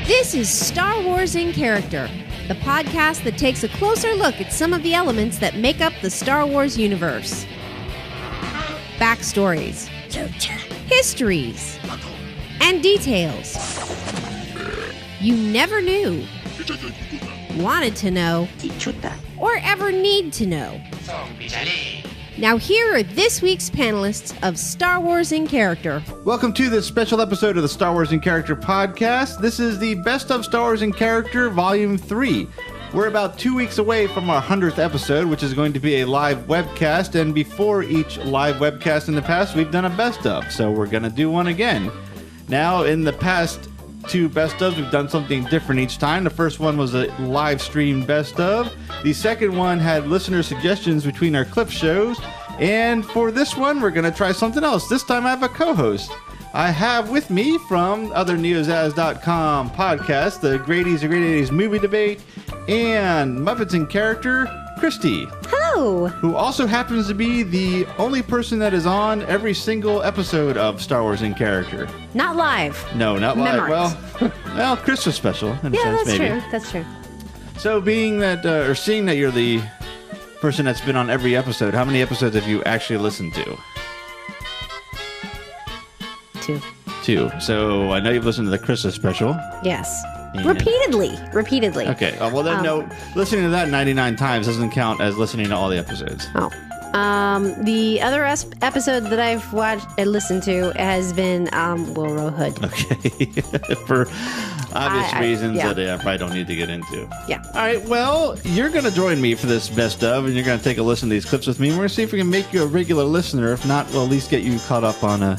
This is Star Wars in Character, the podcast that takes a closer look at some of the elements that make up the Star Wars universe. Backstories, histories, and details you never knew, wanted to know, or ever need to know. Now here are this week's panelists of Star Wars in Character. Welcome to this special episode of the Star Wars in Character podcast. This is the Best of Star Wars in Character Volume 3. We're about 2 weeks away from our 100th episode, which is going to be a live webcast. And before each live webcast in the past, we've done a best of. So we're going to do one again. Now, in the past two best ofs, we've done something different each time. The first one was a live stream best of. The second one had listener suggestions between our clip shows. And for this one, we're going to try something else. This time I have a co-host. I have with me from other neozaz.com podcast, the Great 80s Movie Debate, and Muppets in Character, Christy. Hello. Who also happens to be the only person that is on every single episode of Star Wars in Character. Not live. No, not live. Memorized. Well, Christmas special in a sense, that's maybe. true. That's true. So being that, or seeing that you're the person that's been on every episode, how many episodes have you actually listened to? Two. So I know you've listened to the Christmas special. Yes. And Repeatedly. Okay. Well, then no. Listening to that 99 times doesn't count as listening to all the episodes. Oh. The other episode that I've watched and listened to has been Wilrow Hood. Okay. For obvious reasons yeah. that I probably don't need to get into. Yeah. All right. Well, you're going to join me for this best of, and you're going to take a listen to these clips with me. We're going to see if we can make you a regular listener. If not, we'll at least get you caught up on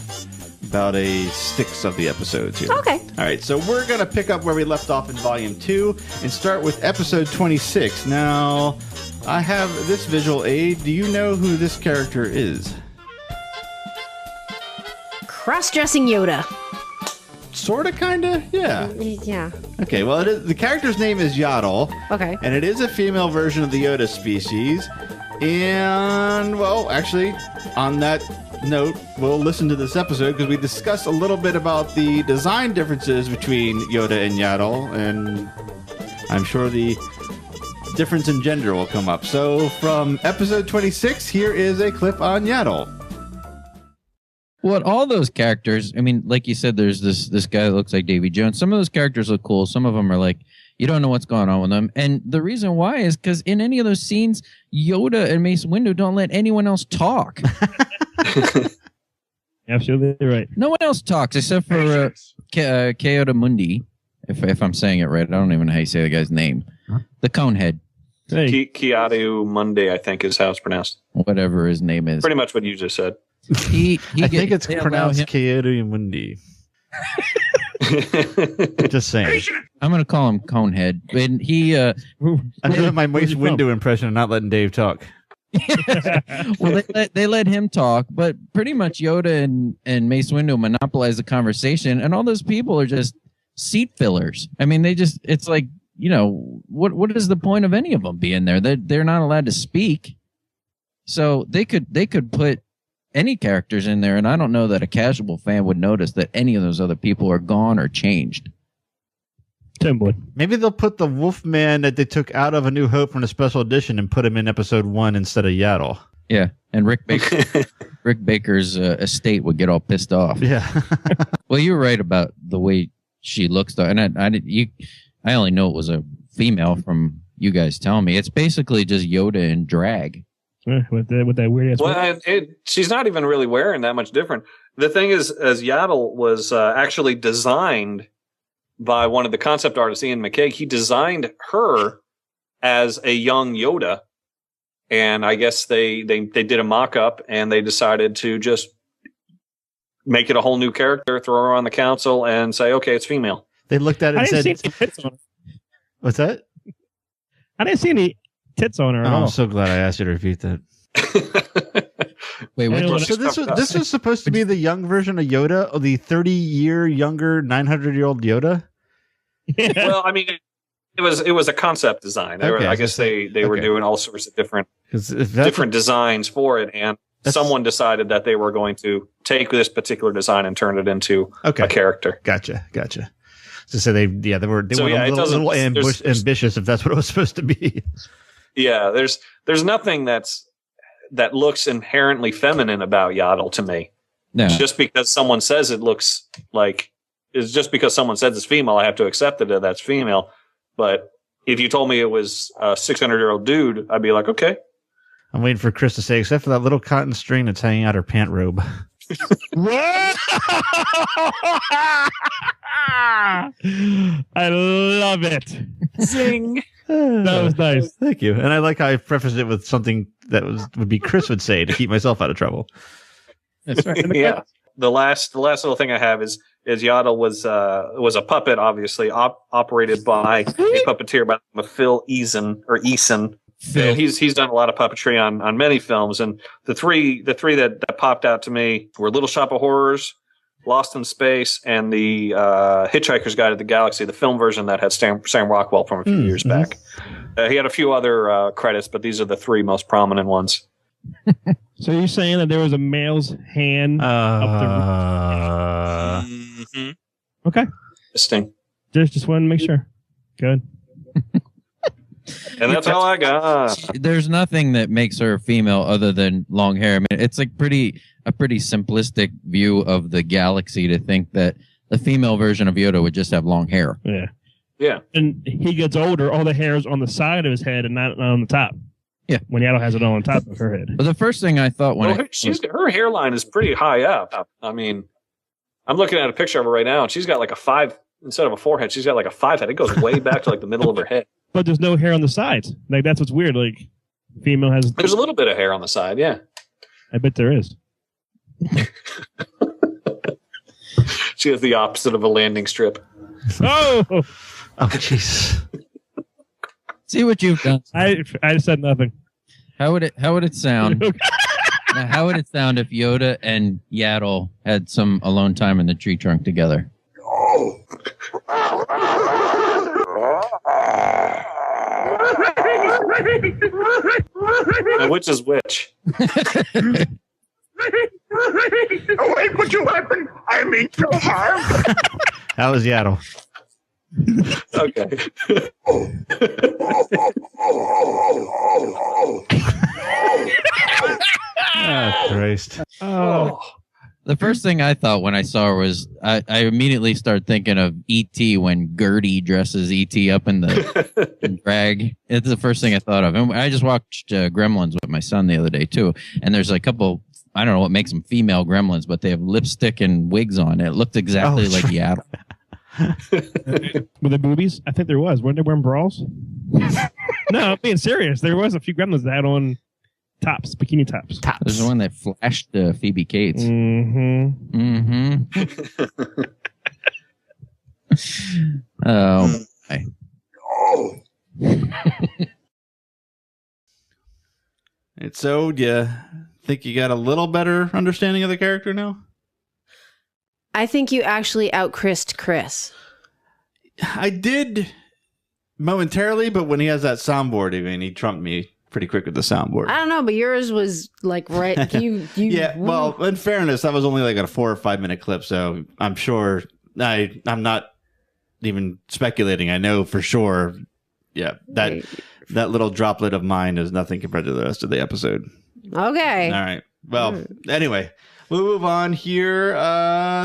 about a six of the episodes here. Okay. All right, so we're going to pick up where we left off in Volume 2 and start with Episode 26. Now, I have this visual aid. Do you know who this character is? Cross-dressing Yoda. Sorta, kinda? Yeah. Yeah. Okay, well, the character's name is Yaddle. Okay. And it is a female version of the Yoda species. And, well, actually, on that note, we'll listen to this episode because we discuss a little bit about the design differences between Yoda and Yaddle, and I'm sure the difference in gender will come up. So from episode 26, here is a clip on Yaddle. Well, all those characters, I mean, like you said, there's this guy that looks like Davy Jones. Some of those characters look cool. Some of them are like, you don't know what's going on with them. And the reason why is because in any of those scenes, Yoda and Mace Windu don't let anyone else talk. Absolutely right. No one else talks except for Kyoto Mundi, if I'm saying it right. I don't even know how you say the guy's name. Huh? The Conehead. Hey. Keanu Monday, I think, is how it's pronounced. Whatever his name is. Pretty much what you just said. I think it's pronounced Kyoto Mundi. Just saying. I'm going to call him Conehead. And he... I'm doing my Mace Windu impression and not letting Dave talk. Well, they let him talk, but pretty much Yoda and Mace Windu monopolize the conversation, and all those people are just seat fillers. I mean, it's like, you know, what is the point of any of them being there? They're not allowed to speak. So they could put any characters in there, and I don't know that a casual fan would notice that any of those other people are gone or changed. Tim would. Maybe they'll put the Wolfman that they took out of A New Hope from the special edition and put him in episode 1 instead of Yaddle. Yeah, and Rick Baker's estate would get all pissed off. Yeah. Well, you're right about the way she looks, though, and I only know it was a female from you guys telling me. It's basically just Yoda in drag. With that weird ass. Well, she's not even really wearing that much different. The thing is, as Yaddle was actually designed by one of the concept artists, Ian McKay, he designed her as a young Yoda, and I guess they did a mock-up and they decided to just make it a whole new character, throw her on the council, and say, okay, it's female. They looked at it and said, tits on her. What's that? I didn't see any tits on her at all. I'm so glad I asked you to repeat that. Wait, so this was supposed to be the young version of Yoda, or the 30-year younger 900-year-old Yoda? Well, I mean, it was a concept design. I guess they were doing all sorts of different designs for it, and someone decided that they were going to take this particular design and turn it into a character. Gotcha. To say they were So, a yeah, little there's- ambitious if that's what it was supposed to be. Yeah, there's nothing that looks inherently feminine about Yaddle to me. No. Just because someone says it looks like is just because someone says it's female, I have to accept that that's female. But if you told me it was a 600-year-old dude, I'd be like, okay. I'm waiting for Chris to say, except for that little cotton string that's hanging out her pant robe. I love it. Zing. That was nice. Thank you. And I like how I prefaced it with something that would be Chris would say to keep myself out of trouble. That's right. Yeah. The last little thing I have is Yaddle was a puppet, obviously operated by a puppeteer by the name of Phil Eason. And he's done a lot of puppetry on many films, and the three that popped out to me were Little Shop of Horrors, Lost in Space, and the Hitchhiker's Guide to the Galaxy, the film version that had Sam Rockwell from a few years back. He had a few other credits, but these are the three most prominent ones. So you're saying that there was a male's hand up the Mm-hmm. Okay. Interesting. Just wanted to make sure. Good. And that's all I got. There's nothing that makes her female other than long hair. I mean, it's like a pretty simplistic view of the galaxy to think that the female version of Yoda would just have long hair. Yeah. Yeah. And he gets older, all the hair is on the side of his head and not on the top. Yeah. When Yaddle has it on top of her head. But the first thing I thought when her hairline is pretty high up. I mean, I'm looking at a picture of her right now, and she's got like a 5 instead of a 4 head. She's got like a 5 head. It goes way back to like the middle of her head. But there's no hair on the sides. Like, that's what's weird. Like, female has... There's a little bit of hair on the side, yeah. I bet there is. She has the opposite of a landing strip. Oh! Oh, jeez. see what you've done. I said nothing. How would it sound? Now, how would it sound if Yoda and Yaddle had some alone time in the tree trunk together? Now, which is which? Wait, put your weapon. I mean no harm. How was Yaddle? Okay. Oh, Christ. Oh. The first thing I thought when I saw her was I immediately started thinking of E.T. when Gertie dresses E.T. up in the drag. It's the first thing I thought of. And I just watched Gremlins with my son the other day, too. And there's a couple, I don't know what makes them female gremlins, but they have lipstick and wigs on. It looked exactly like Yaddle. Were there boobies? I think there was. Weren't they wearing bras? No, I'm being serious. There was a few gremlins that had on tops, bikini tops. There's the one that flashed Phoebe Cates. Mm-hmm. Mm-hmm. Oh, my. And so, do you think you got a little better understanding of the character now? I think you actually out-Chris'd Chris. I did momentarily, but when he has that soundboard, I mean, he trumped me pretty quick with the soundboard. I don't know, but yours was like right. Yeah, well, in fairness, that was only like a 4 or 5 minute clip, so I'm sure I'm not even speculating. I know for sure. Yeah, that little droplet of mine is nothing compared to the rest of the episode. Okay. All right. Well, anyway, we'll move on here.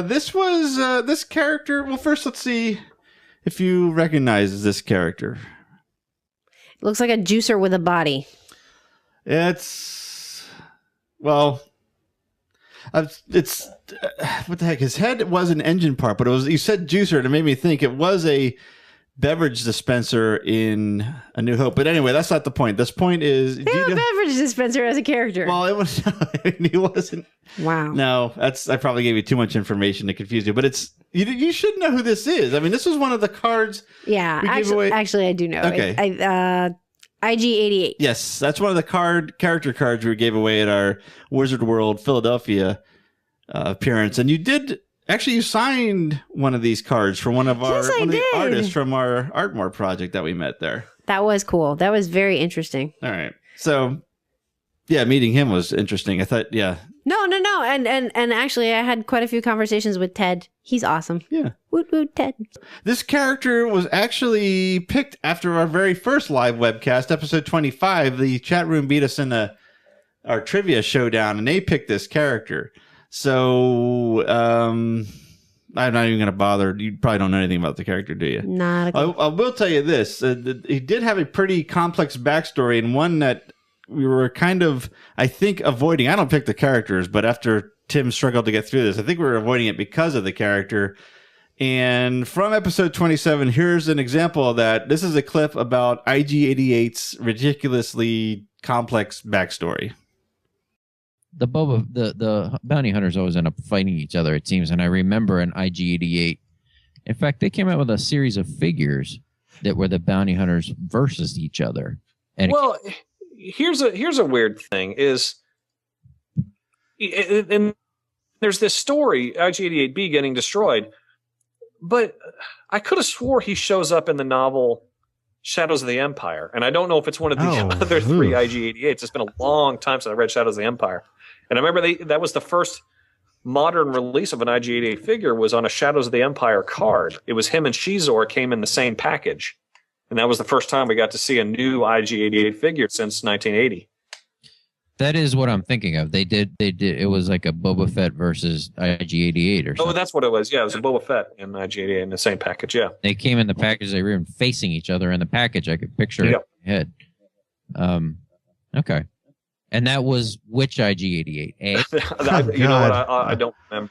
This was this character. Well, first, let's see if you recognize this character. Looks like a juicer with a body. It's what the heck? His head was an engine part, but it was. You said juicer, and it made me think it was a beverage dispenser in A New Hope. But anyway, that's not the point. This point is They have a beverage dispenser as a character. Well, it was. He wasn't. Wow. No, I probably gave you too much information to confuse you. But it's you should know who this is. I mean, this was one of the cards. Yeah, we gave away. actually, I do know. Okay. IG-88. Yes, that's one of the character cards we gave away at our Wizard World Philadelphia appearance. And you signed one of these cards for one of the artists from our ArTmor project that we met there. That was cool. That was very interesting. All right. So, yeah, meeting him was interesting. I thought, yeah. No. No, and actually, I had quite a few conversations with Ted. He's awesome. Yeah. Woot woot, Ted. This character was actually picked after our very first live webcast, episode 25. The chat room beat us in our trivia showdown, and they picked this character. So, I'm not even going to bother. You probably don't know anything about the character, do you? Not a I will tell you this. He did have a pretty complex backstory, and one that we were kind of, I think, avoiding. I don't pick the characters, but after Tim struggled to get through this, I think we were avoiding it because of the character. And from episode 27, here's an example of that. This is a clip about IG-88's ridiculously complex backstory. The bounty hunters always end up fighting each other, it seems. And I remember an IG-88. In fact, they came out with a series of figures that were the bounty hunters versus each other. And well, here's a weird thing is, and there's this story, IG-88B getting destroyed, but I could have swore he shows up in the novel Shadows of the Empire, and I don't know if it's one of the other three IG-88s. It's been a long time since I read Shadows of the Empire, and I remember that was the first modern release of an IG-88 figure was on a Shadows of the Empire card. It was him and Shizor came in the same package, and that was the first time we got to see a new IG-88 figure since 1980. that is what I'm thinking of. They did. It was like a Boba Fett versus IG-88 or something. Oh, that's what it was. Yeah, it was a Boba Fett and IG-88 in the same package. Yeah, they came in the package. They were even facing each other in the package. I could picture it in my head. Okay. And that was which IG-88? A? You know what? I don't remember.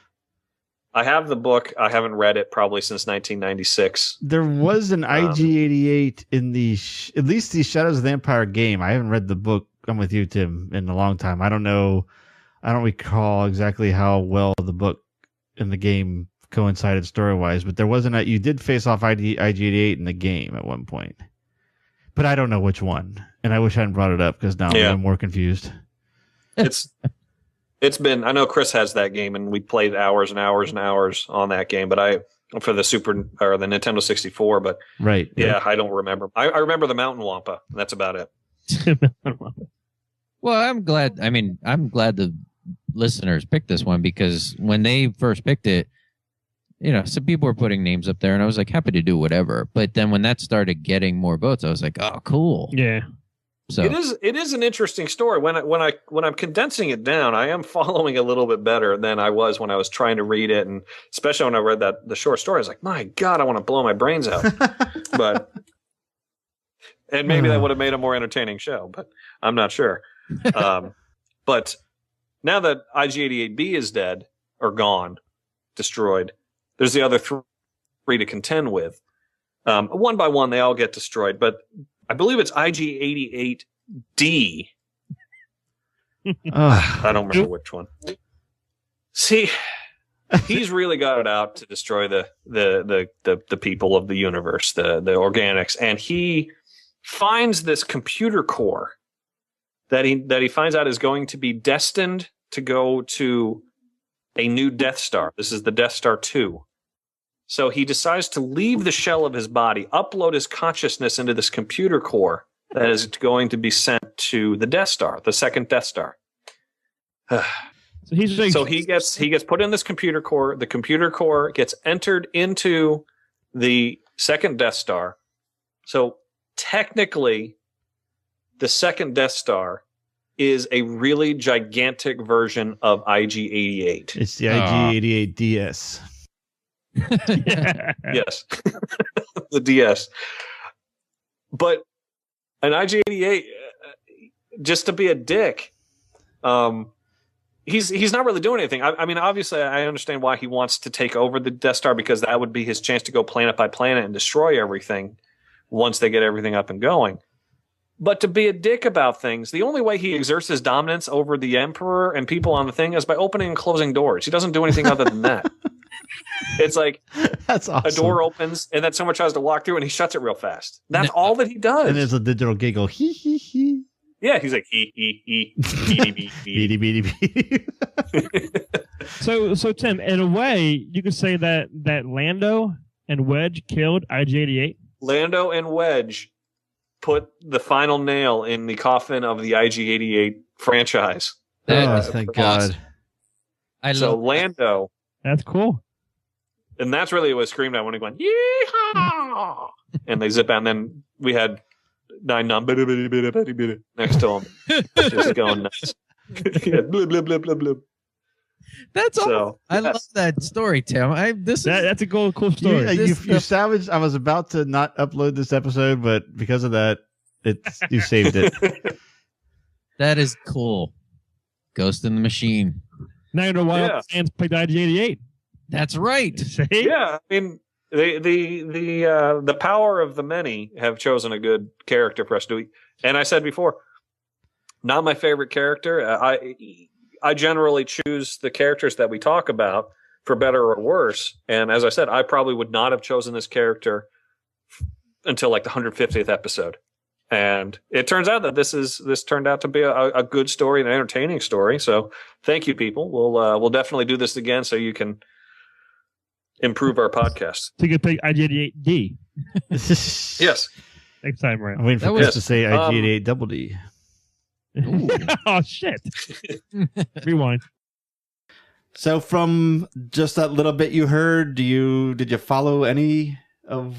I have the book. I haven't read it probably since 1996. There was an IG-88 in at least the Shadows of the Empire game. I haven't read the book. I'm with you, Tim, in a long time. I don't know. I don't recall exactly how well the book and the game coincided story-wise, but there wasn't you did face off IG-88 in the game at one point. But I don't know which one. And I wish I hadn't brought it up because now I'm more confused. It's been, I know Chris has that game and we played hours and hours and hours on that game, but for the the Nintendo 64, but I don't remember. I remember the Mountain Wampa. And that's about it. Well, I'm glad the listeners picked this one because when they first picked it, some people were putting names up there and I was like happy to do whatever. But then when that started getting more votes, I was like, oh, cool. Yeah. So it is an interesting story. When I'm condensing it down, I am following a little bit better than I was when I was trying to read it, and especially when I read the short story, I was like, my God, I want to blow my brains out. And maybe that would have made a more entertaining show, but I'm not sure. But now that IG-88B is dead or gone, destroyed, there's the other three to contend with. One by one, they all get destroyed, but I believe it's IG-88D. I don't remember which one. See, he's really got it out to destroy the people of the universe, the organics, and he finds this computer core that he finds out is going to be destined to go to a new Death Star. This is the Death Star 2. So he decides to leave the shell of his body, upload his consciousness into this computer core that is going to be sent to the Death Star, the second Death Star. So he gets put in this computer core. The computer core gets entered into the second Death Star. So technically, the second Death Star is a really gigantic version of IG-88. It's the IG-88DS. Yes. The DS. But an IG-88, just to be a dick, he's not really doing anything. I mean, obviously, I understand why he wants to take over the Death Star because that would be his chance to go planet by planet and destroy everything once they get everything up and going. But to be a dick about things, the only way he exerts his dominance over the Emperor and people on the thing is by opening and closing doors. He doesn't do anything other than that. It's like that's awesome. A door opens and then someone tries to walk through and he shuts it real fast. That's all that he does. And there's a digital giggle. Hee hee hee. Yeah, he's like hee hee hee. Beady beady beady. So Tim, in a way, you could say that Lando and Wedge killed IG-88. Lando and Wedge put the final nail in the coffin of the IG-88 franchise. Thank God. So Lando, That's cool. and that's really what was screamed at when he went yeehaw, and they zip out. And then we had 9 next to him, just going nuts. Yeah, blub, blub, blub, blub, blub. That's all. So, I love that story, Tim. That's a cool story. You savaged. I was about to not upload this episode, but because of that, you saved it. That is cool. Ghost in the Machine. Now you know why fans picked IG-88. That's right. See? Yeah, I mean, the power of the many have chosen a good character for us to eat. And I said before, not my favorite character. I generally choose the characters that we talk about for better or worse. And as I said, I probably would not have chosen this character until like the 150th episode. And it turns out that this turned out to be a good story, an entertaining story. So thank you, people. We'll definitely do this again so you can improve our podcast. So you can pick IG-88D. Yes. Next time around. I'm waiting for Chris to say IG-88 double D. Oh shit! Rewind. So from just that little bit you heard, did you follow any of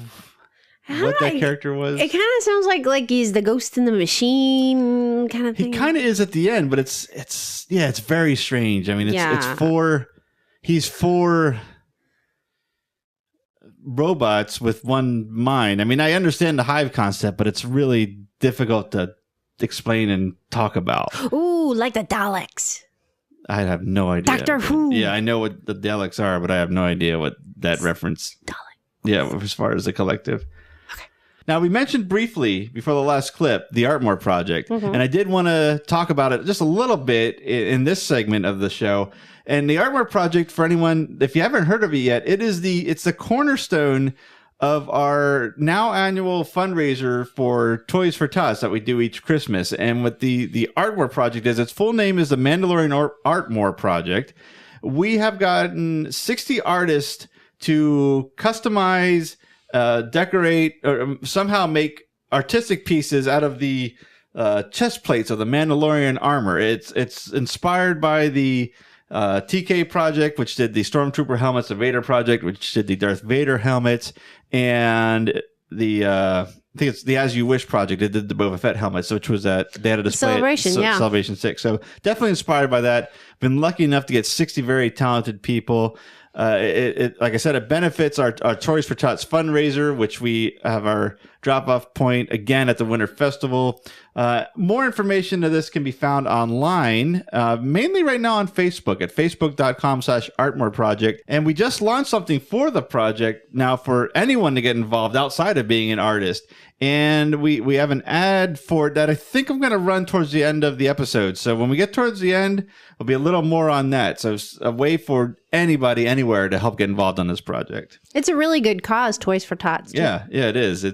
what that character was? It kind of sounds like he's the ghost in the machine kind of thing. He kind of is at the end, but it's very strange. I mean, he's for robots with one mind. I mean, I understand the hive concept, but it's really difficult to explain and talk about. Ooh, like the Daleks. I have no idea. Doctor Who. Yeah, I know what the Daleks are, but I have no idea what that reference. Dalek. Yeah, as far as the collective. Okay. Now, we mentioned briefly before the last clip the ArTmor project, and I did want to talk about it just a little bit in this segment of the show. And the ArTmor project, for anyone, if you haven't heard of it yet, it's the cornerstone of our now annual fundraiser for Toys for Tots that we do each Christmas. And what the ArTmor project is, its full name is the Mandalorian ArTmor Project. We have gotten 60 artists to customize, decorate, or somehow make artistic pieces out of the chest plates of the Mandalorian armor. It's inspired by the TK project, which did the Stormtrooper helmets, the Vader project, which did the Darth Vader helmets, and the I think it's the As You Wish project. It did the Boba Fett helmets, which was they had a display Celebration, at Celebration 6. So definitely inspired by that. Been lucky enough to get 60 very talented people. It like I said, it benefits our Toys for Tots fundraiser, which we have our drop-off point again at the Winter Festival. More information of this can be found online, mainly right now on Facebook at facebook.com/ArTmor Project. And we just launched something for the project now for anyone to get involved outside of being an artist. And we have an ad for it that I think I'm going to run towards the end of the episode. So when we get towards the end, there'll be a little more on that. So it's a way for anybody, anywhere to help get involved on this project. It's a really good cause, Toys for Tots. Too. Yeah, it is.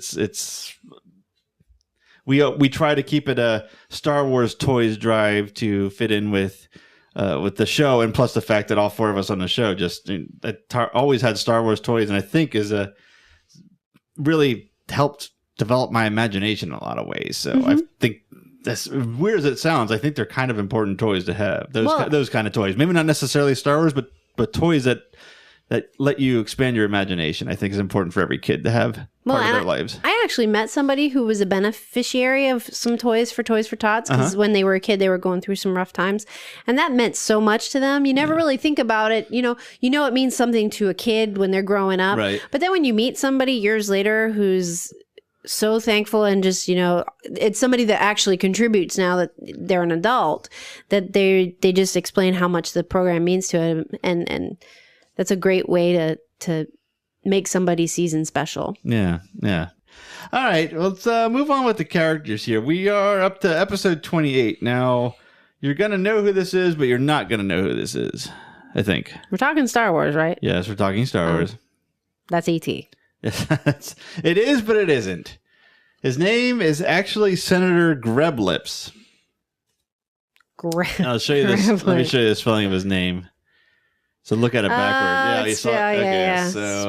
We try to keep it a Star Wars toys drive to fit in with the show, and plus the fact that all four of us on the show just always had Star Wars toys, and I think really helped develop my imagination in a lot of ways. So I think, as weird as it sounds, I think they're kind of important toys to have. Those kind of toys, maybe not necessarily Star Wars, but toys that let you expand your imagination, I think is important for every kid to have part of their lives. I actually met somebody who was a beneficiary of some toys for Tots, because when they were a kid, they were going through some rough times. And that meant so much to them. You never really think about it. You know, it means something to a kid when they're growing up. Right. But then when you meet somebody years later who's so thankful and just, it's somebody that actually contributes now that they're an adult, that they just explain how much the program means to them. And that's a great way to make somebody's season special. Yeah. All right, let's move on with the characters here. We are up to episode 28. Now, you're going to know who this is, but you're not going to know who this is, I think. We're talking Star Wars, right? Yes, we're talking Star Wars. That's E.T. It is, but it isn't. His name is actually Senator Greblips. I'll show you this. Let me show you the spelling of his name. So look at it backwards. So,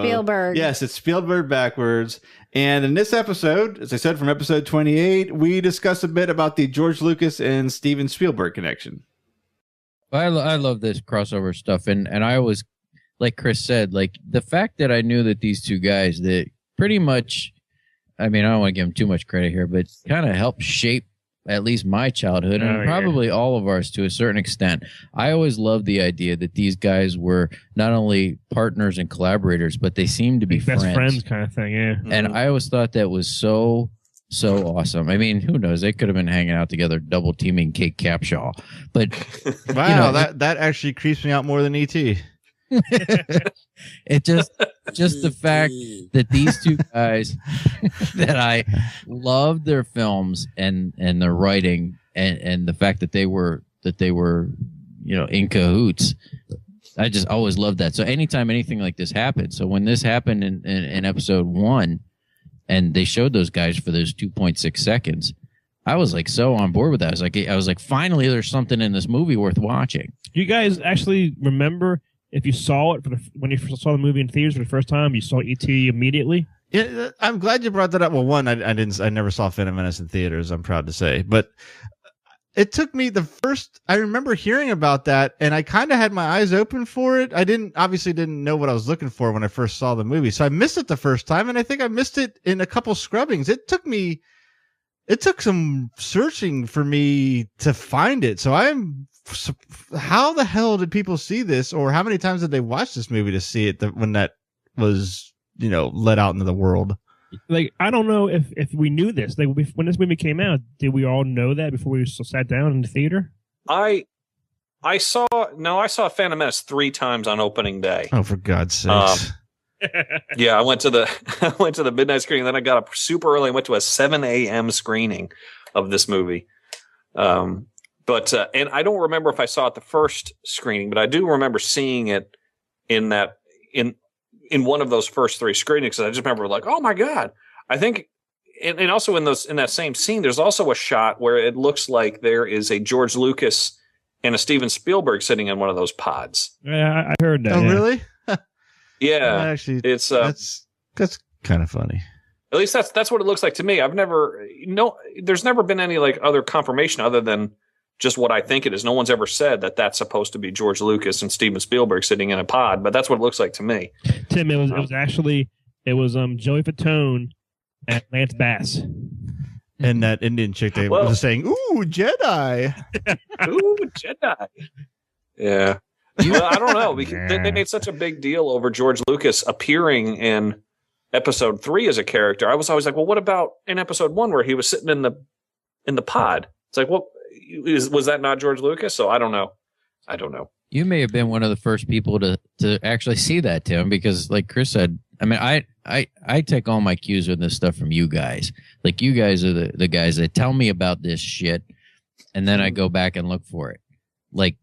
Spielberg. Yes, it's Spielberg backwards. And in this episode, as I said, from episode 28, we discuss a bit about the George Lucas and Steven Spielberg connection. I love this crossover stuff, and I always, like Chris said, like the fact that I knew that these two guys that pretty much, I mean, I don't want to give them too much credit here, but kind of helped shape at least my childhood and probably all of ours to a certain extent. I always loved the idea that these guys were not only partners and collaborators, but they seemed to be best friends kind of thing. Yeah, and I always thought that was so awesome. I mean, who knows? They could have been hanging out together, double teaming Kate Capshaw. But wow, that actually creeps me out more than E.T. It just the fact that these two guys that I loved their films and their writing and the fact that they were in cahoots. I just always loved that. So anytime anything like this happened, so when this happened in episode 1 and they showed those guys for those 2.6 seconds, I was like so on board with that. I was like finally there's something in this movie worth watching. Do you guys actually remember if you saw it when you first saw the movie in theaters for the first time, you saw E.T. immediately? Yeah, I'm glad you brought that up. Well, one, I never saw Phantom Menace in theaters, I'm proud to say. But it took me I remember hearing about that, and I kind of had my eyes open for it. I obviously didn't know what I was looking for when I first saw the movie. So I missed it the first time, and I think I missed it in a couple scrubbings. It took some searching for me to find it. So how the hell did people see this, or how many times did they watch this movie to see it when that was, let out into the world? Like, I don't know if we knew this. Like, when this movie came out, did we all know that before we sat down in the theater? I saw Phantom Menace 3 times on opening day. Oh, for God's sakes. Yeah, I went to the midnight screening, then I got up super early and went to a 7 a.m. screening of this movie. But and I don't remember if I saw it the first screening, but I do remember seeing it in one of those first 3 screenings. I just remember like, oh my God. I think, and also in that same scene, there's also a shot where it looks like there is a George Lucas and a Steven Spielberg sitting in one of those pods. Yeah, I heard that. Oh, really? Yeah. Actually, it's that's kind of funny. At least that's what it looks like to me. There's never been any like other confirmation other than just what I think it is. No one's ever said that that's supposed to be George Lucas and Steven Spielberg sitting in a pod, but that's what it looks like to me. Tim, it was Joey Fatone and Lance Bass. And that Indian chick that was saying, "Ooh, Jedi." Ooh, Jedi. Yeah. Well, I don't know, because they made such a big deal over George Lucas appearing in episode 3 as a character. I was always like, well, what about in episode 1 where he was sitting in the pod? It's like, well, was that not George Lucas? So I don't know. You may have been one of the first people to actually see that, Tim, because like Chris said, I mean, I take all my cues with this stuff from you guys. Like, you guys are the guys that tell me about this shit, and then I go back and look for it. Like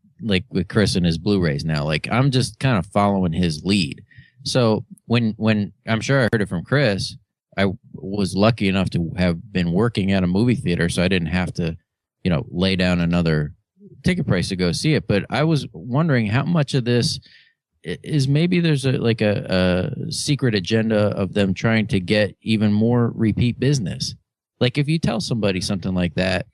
with Chris and his Blu-rays now. Like, I'm just kind of following his lead. So when I'm sure I heard it from Chris, I was lucky enough to have been working at a movie theater, so I didn't have to, lay down another ticket price to go see it. But I was wondering how much of this is maybe there's a secret agenda of them trying to get even more repeat business. Like, if you tell somebody something like that,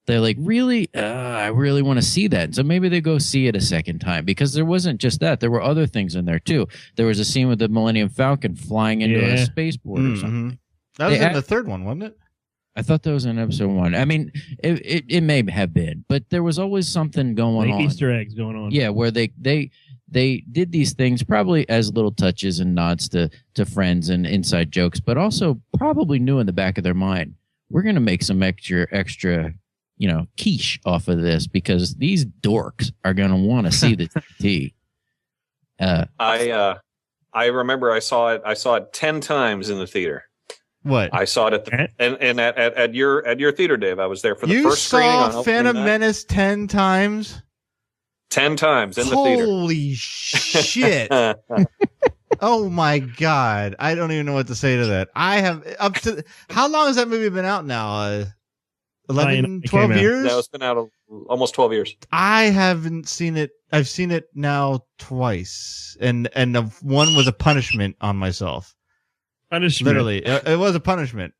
they're like, really? I really want to see that. So maybe they go see it a second time, because there wasn't just that. There were other things in there too. There was a scene with the Millennium Falcon flying into a spaceport or something. That was in the third one, wasn't it? I thought that was in episode 1. I mean, it may have been, but there was always something going on. Easter eggs going on. Yeah, where they did these things probably as little touches and nods to friends and inside jokes, but also probably knew in the back of their mind, we're going to make some extra quiche off of this, because these dorks are going to want to see the TT. I remember I saw it 10 times in the theater. What? I saw it at your theater, Dave. I was there for the first screening. You saw Phantom Menace 10 times? 10 times in the theater. Holy shit. Oh my God. I don't even know what to say to that. I have how long has that movie been out now? 11, 12 years? No, it's been out almost 12 years. I haven't seen it. I've seen it now twice. And the one was a punishment on myself. Punishment. Literally. It was a punishment.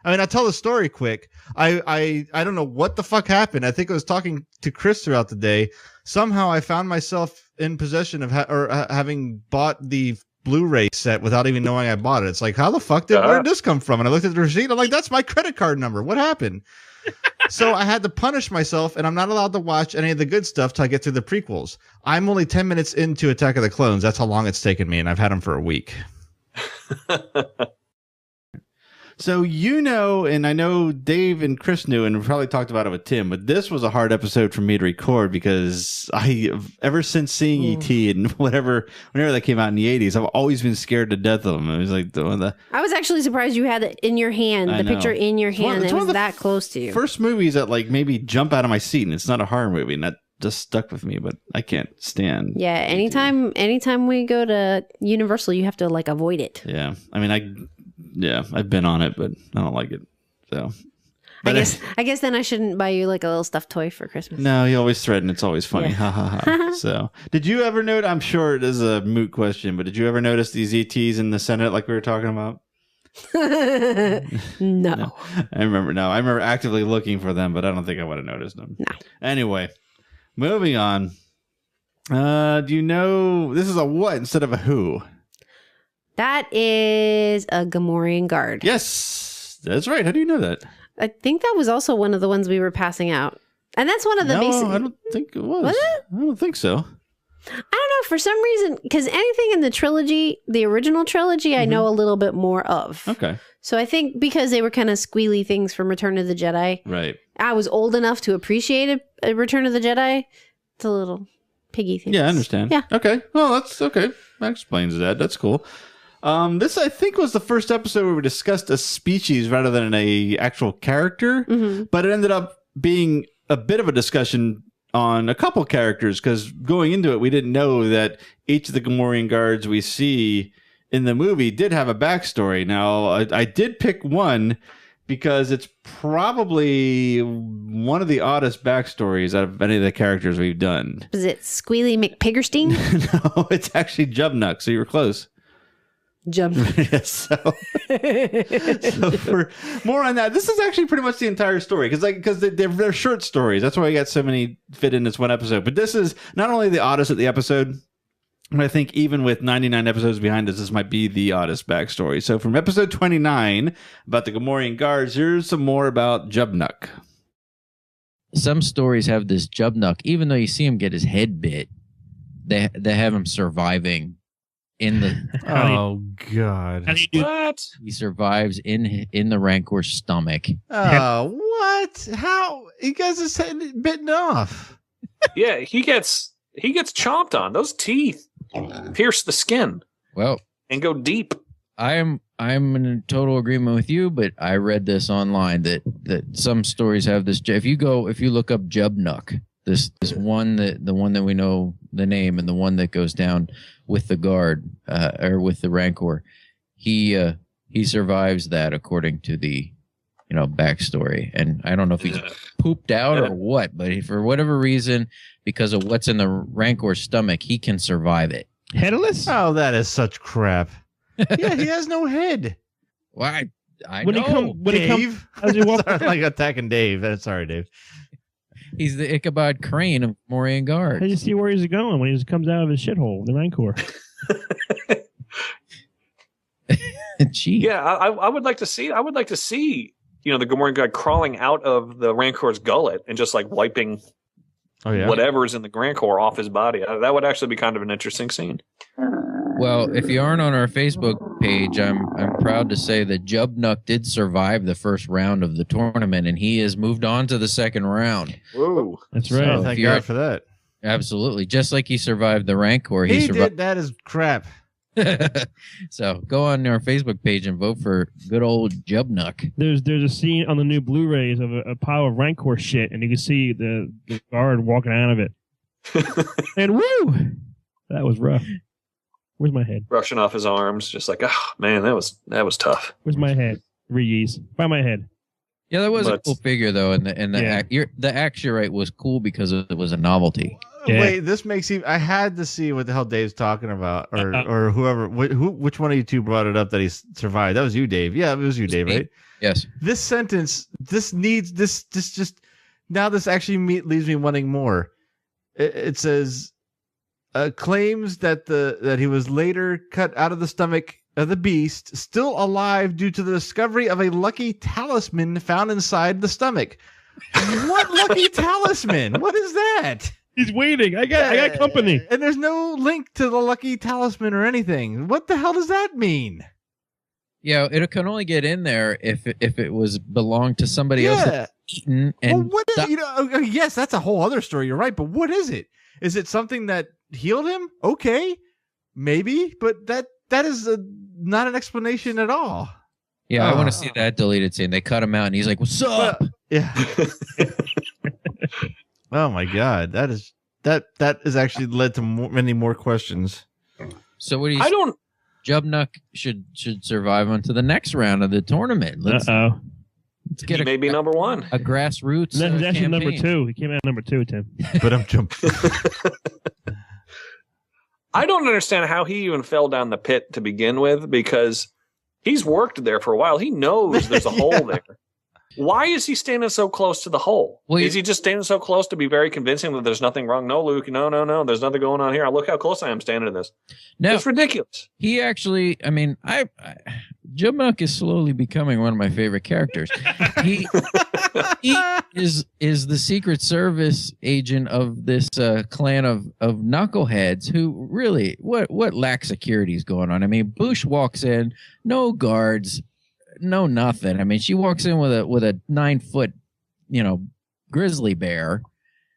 I mean, I'll tell the story quick. I don't know what the fuck happened. I think I was talking to Chris throughout the day. Somehow I found myself in possession of having bought the Blu-ray set without even knowing I bought it. It's like, how the fuck where did this come from? And I looked at the receipt. I'm like, that's my credit card number. What happened? So I had to punish myself, and I'm not allowed to watch any of the good stuff till I get through the prequels. I'm only 10 minutes into Attack of the Clones. That's how long it's taken me, and I've had them for a week. So and I know Dave and Chris knew, and we probably talked about it with Tim, but this was a hard episode for me to record because ever since seeing E.T. and whenever that came out in the 80s, I've always been scared to death of them. It was like I was actually surprised you had it in your hand, the picture in your hand. It was that close to you. First movies that like maybe jump out of my seat, and it's not a horror movie, and that just stuck with me, but I can't stand. Yeah, anytime we go to Universal, you have to like avoid it. Yeah, I mean, I've been on it, but I don't like it. So, but I guess then I shouldn't buy you like a little stuffed toy for Christmas. No, you always threaten. It's always funny. Yeah. Ha ha ha. So, did you ever note? I'm sure it is a moot question, but did you ever notice these ETs in the Senate, like we were talking about? No. I remember actively looking for them, but I don't think I would have noticed them. No. Anyway, moving on. Do you know this is a what instead of a who? That is a Gamorrean guard. Yes, that's right. How do you know that? I think that was also one of the ones we were passing out. And that's one of the basic... I don't think it was. Was it? I don't think so. I don't know. For some reason, because anything in the trilogy, the original trilogy, I know a little bit more of. Okay. So I think because they were kind of squealy things from Return of the Jedi. Right. I was old enough to appreciate a Return of the Jedi. It's a little piggy thing. Yeah, I understand. Yeah. Okay. Well, that's okay. That explains that. That's cool. This, I think, was the first episode where we discussed a species rather than a actual character, but it ended up being a bit of a discussion on a couple characters because going into it, we didn't know that each of the Gamorrean guards we see in the movie did have a backstory. Now, I did pick one because it's probably one of the oddest backstories out of any of the characters we've done. Was it Squealy McPiggerstein? No, it's actually Jubnuck, so you were close. Jump. Yes, so for more on that, this is actually pretty much the entire story because they're short stories. That's why we got so many fit in this one episode. But this is not only the oddest of the episode, but I think even with 99 episodes behind us, this might be the oddest backstory. So from episode 29 about the Gamorrean guards, here's some more about Jubnuck. Some stories have this Jubnuck, even though you see him get his head bit, they have him surviving. In the God! What? He survives in the Rancor's stomach. Oh, what? How? He gets his head bitten off. Yeah, he gets chomped on. Those teeth pierce the skin. Well, and go deep. I'm in total agreement with you, but I read this online that some stories have this. If you look up Jubnuck, this one the one that we know the name and the one that goes down with the guard or with the Rancor, he survives that according to the backstory. And I don't know if he's pooped out or what, but for whatever reason, because of what's in the Rancor's stomach, he can survive it. Headless? Oh, that is such crap. Yeah, he has no head. Well, I when know. Dave? As he walks Sorry, like attacking Dave. Sorry, Dave. He's the Ichabod Crane of Gamorrean guards. How do you see where he's going when he comes out of his shithole, the Rancor? Gee. Yeah, I would like to see. I would like to see the Gamorrean guy crawling out of the Rancor's gullet and just like wiping whatever's in the Rancor off his body. That would actually be kind of an interesting scene. Well, if you aren't on our Facebook page, I'm proud to say that Jubnuck did survive the first round of the tournament, and he has moved on to the second round. Whoa, that's right. So, thank God for that. Absolutely, just like he survived the Rancor, he did. That is crap. So go on our Facebook page and vote for good old Jubnuck. There's a scene on the new Blu-rays of a pile of Rancor shit, and you can see the guard walking out of it. And woo, that was rough. Where's my head? Brushing off his arms, just like, oh man, that was tough. Where's my head? Reese, find my head. Yeah, that was a cool figure though, and the axe you're right was cool because it was a novelty. Yeah. Wait, this makes you. I had to see what the hell Dave's talking about, or whoever. Which one of you two brought it up that he survived? That was you, Dave. Yeah, it was you, Dave, right? Yes. This sentence. This needs. This just. Now this actually leaves me wanting more. It says, claims that he was later cut out of the stomach of the beast, still alive due to the discovery of a lucky talisman found inside the stomach. What lucky talisman? What is that? He's waiting. I got company. And there's no link to the lucky talisman or anything. What the hell does that mean? Yeah, it can only get in there if it was belonged to somebody else that's eaten. And what is, yes, that's a whole other story. You're right, but what is it? Is it something that healed him? Okay, maybe, but that is not an explanation at all. Yeah, I want to see that deleted scene. They cut him out, and he's like, "What's up?" Yeah. Oh my God, that has actually led to many more questions. So what do you? Jubnuck should survive onto the next round of the tournament. Let's get maybe number one. A grassroots. That's actually number 2. He came out number 2, Tim. But I'm jumping. I don't understand how he even fell down the pit to begin with, because he's worked there for a while. He knows there's a hole there. Why is he standing so close to the hole? Well, is he just standing so close to be very convincing that there's nothing wrong? No, Luke, no. There's nothing going on here. Look how close I am standing to this. No, it's ridiculous. He actually, I mean, Jubnuck is slowly becoming one of my favorite characters. He is the Secret Service agent of this clan of knuckleheads who really, what lack security is going on? I mean, Bush walks in, no guards. No, nothing. I mean, she walks in with a 9-foot, grizzly bear,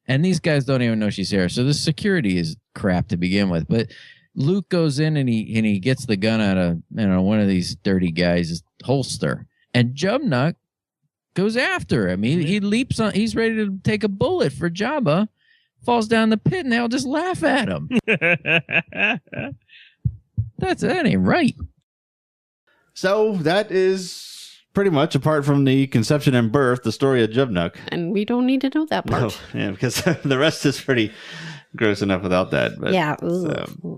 and these guys don't even know she's here. So the security is crap to begin with. But Luke goes in and he gets the gun out of one of these dirty guys' holster, and Jubnuck goes after him. He leaps on. He's ready to take a bullet for Jabba, falls down the pit, and they'll just laugh at him. That ain't right. So that is pretty much, apart from the conception and birth, the story of Jubnuck. And we don't need to know that part. No, yeah, because the rest is pretty gross enough without that. But, yeah. So.